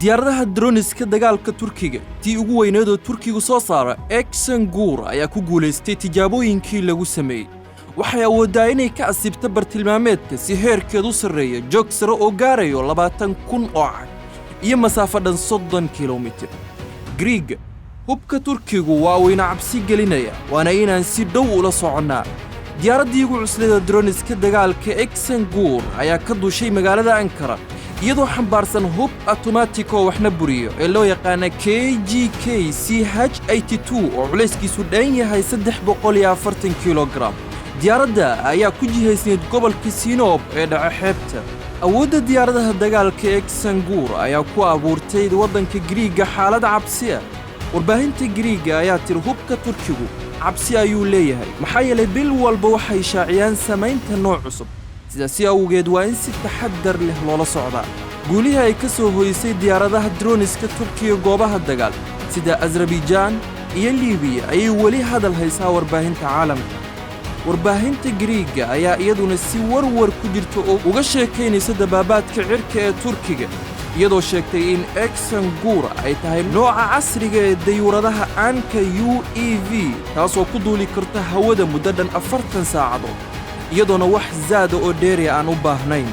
diyaaradaha droniska dagaalka Turkiga tii ugu weyneed oo Turkigu soo saara Eksengur ayaa ku guuleystay tijaabooyinkii lagu sameeyay waxay awoodaa inay ka asibta bartilmaameedka si heerkeedu sareeyo joog sare oo gaarayo 20,000 oo cag iyo masaafo dhan 30 kiiloomitir. Greek hubka Turkigu waa weyna cabsi gelinaya waana inaan si dhow ula soconaa. diyaaradii ugu cuslada droniska dagaalka Eksengur ayaa ka duushay magaalada Ankara iyadoo xambaarsan hub automatic oo waxna buriyo ee loo yaqaan KGK CH-82 oo culeyskiisu dhan yahay 340 kilogram. diyaaradda ayaa ku jihaysneed gobolka Sinop ee dhaca xeebta. awoodda diyaaradaha dagaalka Eksengur ayaa ku abuurtay waddanka Greega xaalad cabsi ah. warbaahinta Greega ayaa tir hubka Turkigu cabsi ayuu leeyahay maxaa yeelay bil walba waxay shaaciyaan samaynta nooc cusub sidaasi awgeed waa in si taxaddar leh loola socdaa. guulihi ay ka soo hoysay diyaaradaha droniska Turkiga goobaha dagaal sida Azerbaijan iyo Liibiya ayay weli hadal haysaa warbaahinta caalamka. warbaahinta Greega ayaa iyaduna si warwar ku jirto oo uga sheekaynaysa dabaabaadka cirka ee Turkiga iyadoo sheegtay in Eksengur ay tahay nooca casriga ee dayuuradaha aanka UAV taasoo ku duuli karta hawada muddo dhan 40 saacadood iyadoona wax zaada oo dheeri aan u baahnayn.